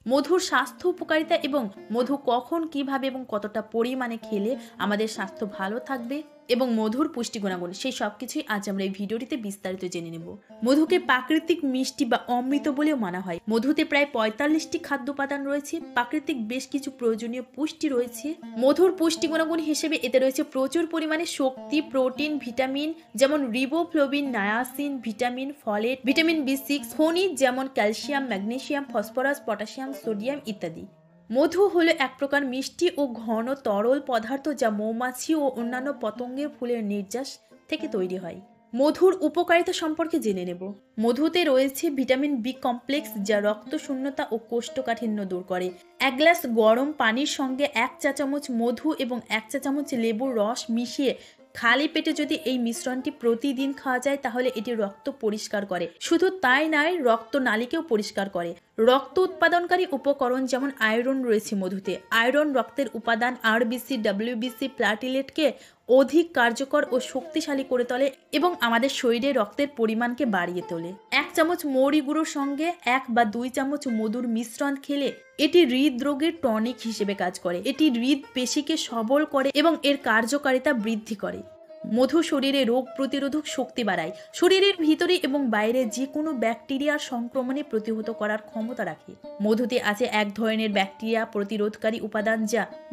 মধুর স্বাস্থ্য উপকারিতা এবং মধু কখন কিভাবে এবং কতটা পরিমাণে খেলে আমাদের স্বাস্থ্য ভালো থাকবে এবং মধুর পুষ্টি গুণাগুণ সেই সবকিছুই আজ আমরা এই ভিডিওটিতে বিস্তারিত জেনে নেব। মধুকে প্রাকৃতিক মিষ্টি বা অমৃত বলেও মানা হয়। মধুতে প্রায় ৪৫টি খাদ্য উপাদান রয়েছে, প্রাকৃতিক বেশ কিছু প্রয়োজনীয় পুষ্টি রয়েছে। মধুর পুষ্টি গুণাগুণ হিসেবে এতে রয়েছে প্রচুর পরিমাণে শক্তি, প্রোটিন, ভিটামিন যেমন riboflavin, niacin, vitamin, folate, vitamin B6, খনিজ যেমন calcium, magnesium, phosphorus, potassium, sodium ইত্যাদি। মধু হলো এক প্রকার মিষ্টি ও ঘন তরল পদার্থ যা মৌমাছি ও অন্যান্য পতঙ্গের ফুলের নির্যাস থেকে তৈরি হয়। মধুর উপকারিতা সম্পর্কে জেনে নেব। মধুতে রয়েছে ভিটামিন বি কমপ্লেক্স যা রক্ত শূন্যতা ও কোষ্ঠকাঠিন্য দূর করে। এক গ্লাস গরম পানির সঙ্গে 1 চা চামচ মধু এবং 1 চা চামচ লেবুর রস মিশিয়ে খালি পেটে যদি এই মিশ্রণটি প্রতিদিন খাওয়া যায় তাহলে এটি রক্ত পরিষ্কার করে। শুধু তাই নয়, রক্ত নালীকেও পরিষ্কার করে। রক্ত উৎপাদনকারী উপকরণ যেমন আয়রন রয়েছে মধুতে। আয়রন রক্তের উপাদান আরবিসি, ডব্লিউবিসি, প্লাটিলেটকে অধিক কার্যকর ও শক্তিশালী করে তোলে এবং আমাদের শরীরে রক্তের পরিমাণকে বাড়িয়ে তোলে। 1 চামচ মৌরি গুঁড়োর সঙ্গে 1 বা 2 চামচ মধুর মিশ্রণ খেলে এটি হৃদরোগের টনিক হিসেবে কাজ করে। এটি হৃদপেশিকে সবল করে এবং এর কার্যকারিতা বৃদ্ধি করে। মধু শরীরে রোগ প্রতিরোধক শক্তি বাড়ায়। শরীরের ভিতরে এবং বাইরে যে কোনো ব্যাকটেরিয়ার সংক্রমণে প্রতিহত করার ক্ষমতা রাখে। মধুতে আছে এক ধরনের ব্যাকটেরিয়া প্রতিরোধকারী উপাদান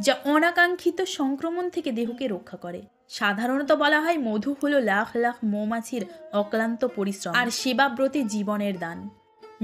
যা অনাকাঙ্ক্ষিত সংক্রমণ থেকে দেহকে রক্ষা করে। সাধারণত বলা হয় মধু হলো লাখ লাখ মৌমাছির অক্লান্ত পরিশ্রম আর সেবাব্রতী জীবনের দান।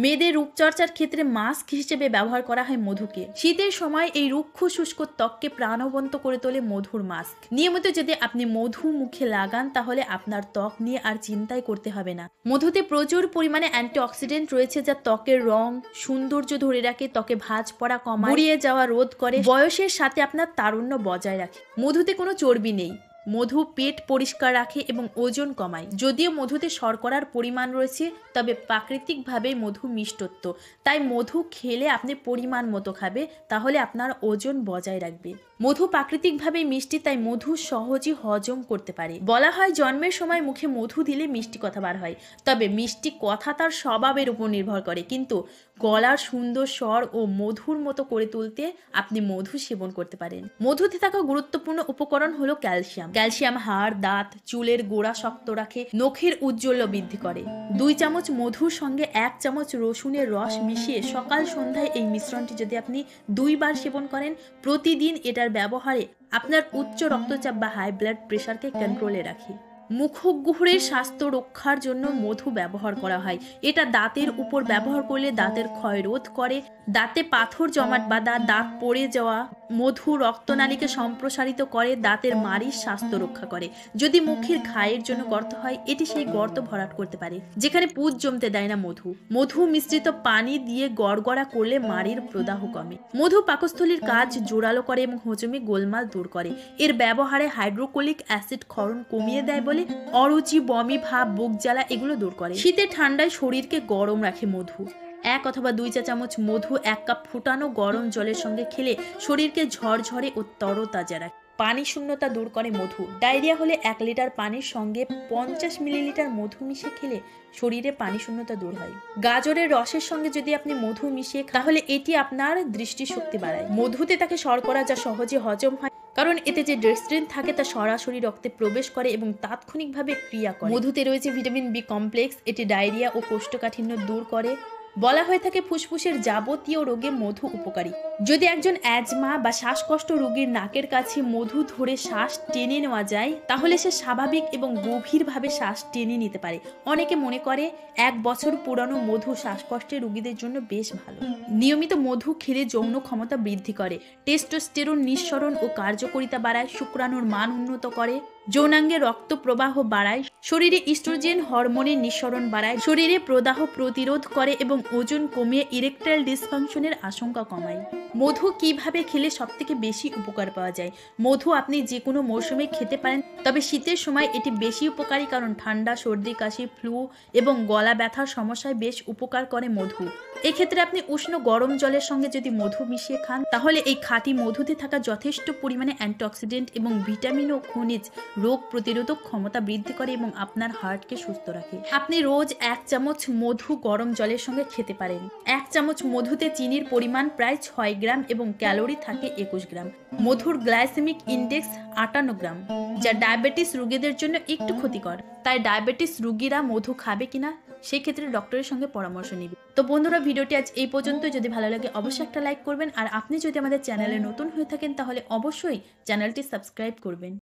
মেয়েদের রূপচর্চার ক্ষেত্রে মাস্ক হিসেবে ব্যবহার করা হয় মধুকে। শীতের সময় এই রুক্ষ শুষ্ক ত্বককে প্রাণবন্ত করে তোলে মধুর মাস্ক। নিয়মিত যদি আপনি মধু মুখে লাগান তাহলে আপনার ত্বক নিয়ে আর চিন্তাই করতে হবে না। মধুতে প্রচুর পরিমাণে অ্যান্টিঅক্সিডেন্ট রয়েছে যা ত্বকের রং সৌন্দর্য ধরে রাখে, ত্বকে ভাঁজ পড়া কমায়, গুঁড়িয়ে যাওয়া রোধ করে, বয়সের সাথে আপনার তারুণ্য বজায় রাখে। মধুতে কোনো চর্বি নেই। মধু পেট পরিষ্কার রাখে এবং ওজন কমায়। যদিও মধুতে শর্করার পরিমাণ রয়েছে তবে প্রাকৃতিকভাবে মধু মিষ্টত্ব, তাই মধু খেলে আপনি পরিমাণ মতো খাবে তাহলে আপনার ওজন বজায় রাখবে। মধু প্রাকৃতিকভাবে মিষ্টি, তাই মধু সহজে হজম করতে পারে। বলা হয় জন্মের সময় মুখে মধু দিলে মিষ্টি কথা বার হয়, তবে মিষ্টি কথা তার স্বভাবের উপর নির্ভর করে, কিন্তু গলার সুন্দর স্বর ও মধুর মতো করে তুলতে আপনি মধু সেবন করতে পারেন। মধুতে থাকা গুরুত্বপূর্ণ উপকরণ হলো ক্যালসিয়াম। ক্যালসিয়াম হাড়, দাঁত, চুলের গোড়া শক্ত রাখে, নখের উজ্জ্বল্য বৃদ্ধি করে। 2 চামচ মধুর সঙ্গে 1 চামচ রসুনের রস মিশিয়ে সকাল সন্ধ্যায় এই মিশ্রণটি যদি আপনি 2 বার সেবন করেন, প্রতিদিন এটার ব্যবহারে আপনার উচ্চ রক্তচাপ বা হাই ব্লাড প্রেশারকে কন্ট্রোলে রাখে। মুখগুহরের স্বাস্থ্য রক্ষার জন্য মধু ব্যবহার করা হয়। এটা দাঁতের উপর ব্যবহার করলে দাঁতের ক্ষয় রোধ করে, দাঁতে পাথর জমাট বাঁধা, দাঁত পড়ে যাওয়া। মধু রক্তনালীকে সম্প্রসারিত করে, দাঁতের মাড়ির স্বাস্থ্য রক্ষা করে। যদি মুখের ঘায়ের জন্য গর্ত হয় এটি সেই গর্ত ভরাট করতে পারে, যেখানে পুঁজ জমতে দেয় না মধু। মধু মিশ্রিত পানি দিয়ে গড়গড়া করলে মাড়ির প্রদাহ কমে। মধু পাকস্থলীর কাজ জোরালো করে এবং হজমে গোলমাল দূর করে। এর ব্যবহারে হাইড্রোক্লোরিক অ্যাসিড ক্ষরণ কমিয়ে দেয় বলে অরুচি, বমি ভাব, বুক জ্বালা এগুলো দূর করে। শীতে ঠান্ডায় শরীরকে গরম রাখে মধু। 1 অথবা 2 চা চামচ মধু 1 কাপ ফুটানো গরম জলের সঙ্গে খেলে শরীরকে ঝরঝরে ও তরতাজা রাখে। পানি শূন্যতা দূর করে মধু। ডায়রিয়া হলে 1 লিটার পানির সঙ্গে 50 মিলিলিটার মধু মিশিয়ে খেলে শরীরে পানি শূন্যতা দূর হয়। গাজরের রসের সঙ্গে যদি আপনি মধু মিশিয়ে তাহলে এটি আপনার দৃষ্টিশক্তি বাড়ায়। মধুতে থাকে শর্করা যা সহজে হজম হয়, কারণ এতে যে ডেক্সট্রিন থাকে তা সরাসরি রক্তে প্রবেশ করে এবং তাৎক্ষণিকভাবে ক্রিয়া করে। মধুতে রয়েছে ভিটামিন বি কমপ্লেক্স, এটি ডায়রিয়া ও কোষ্ঠকাঠিন্য দূর করে। বলা হয়ে থাকে ফুসফুসের যাবতীয় রোগে মধু উপকারী। যদি একজন অ্যাজমা বা শ্বাসকষ্ট রোগীর নাকের কাছে মধু ধরে শ্বাস টেনে নেওয়া যায় তাহলে সে স্বাভাবিক এবং গভীরভাবে শ্বাস টেনে নিতে পারে। অনেকে মনে করে 1 বছর পুরানো মধু শ্বাসকষ্টের রোগীদের জন্য বেশ ভালো। নিয়মিত মধু খেলে যৌন ক্ষমতা বৃদ্ধি করে, টেস্টোস্টেরন নিঃসরণ ও কার্যকারিতা বাড়ায়, শুক্রাণুর মান উন্নত করে, যৌনাঙ্গে রক্ত প্রবাহ বাড়ায়, শরীরে ইস্ট্রোজেন হরমোনের নিঃসরণ বাড়ায়, শরীরে প্রদাহ প্রতিরোধ করে এবং ওজন কমিয়ে ইরেকটাইল ডিসফাংশনের আশঙ্কা কমায়। মধু কিভাবে খেলে সবথেকে বেশি উপকার পাওয়া যায়? মধু আপনি যে কোনো মৌসুমে খেতে পারেন, তবে শীতের সময় এটি বেশি উপকারী, কারণ ঠান্ডা, সর্দি, কাশি, ফ্লু এবং গলা ব্যথার সমস্যায় বেশ উপকার করে মধু। এক্ষেত্রে আপনি উষ্ণ গরম জলের সঙ্গে যদি মধু মিশিয়ে খান তাহলে এই খাঁটি মধুতে থাকা যথেষ্ট পরিমাণে অ্যান্টিঅক্সিডেন্ট এবং ভিটামিন ও খনিজ রোগ প্রতিরোধক ক্ষমতা বৃদ্ধি করে এবং এবং আপনার হার্টকে সুস্থ রাখে। আপনি রোজ 1 চামচ মধু গরম জলের সঙ্গে খেতে পারেন। 1 চামচ মধুতে চিনির পরিমাণ প্রায় 6 গ্রাম এবং ক্যালোরি থাকে 21 গ্রাম। মধুর গ্লাইসেমিক ইনডেক্স 58 গ্রাম, যা ডায়াবেটিস রোগীদের জন্য একটু ক্ষতিকর। তাই ডায়াবেটিস রোগীরা মধু খাবে কিনা সেই ক্ষেত্রে ডক্টরের সঙ্গে পরামর্শ নিবে। তো বন্ধুরা, ভিডিওটি আজ এই পর্যন্ত। যদি ভালো লাগে অবশ্যই একটা লাইক করবেন, আর আপনি যদি আমাদের চ্যানেলে নতুন হয়ে থাকেন তাহলে অবশ্যই চ্যানেলটি সাবস্ক্রাইব করবেন।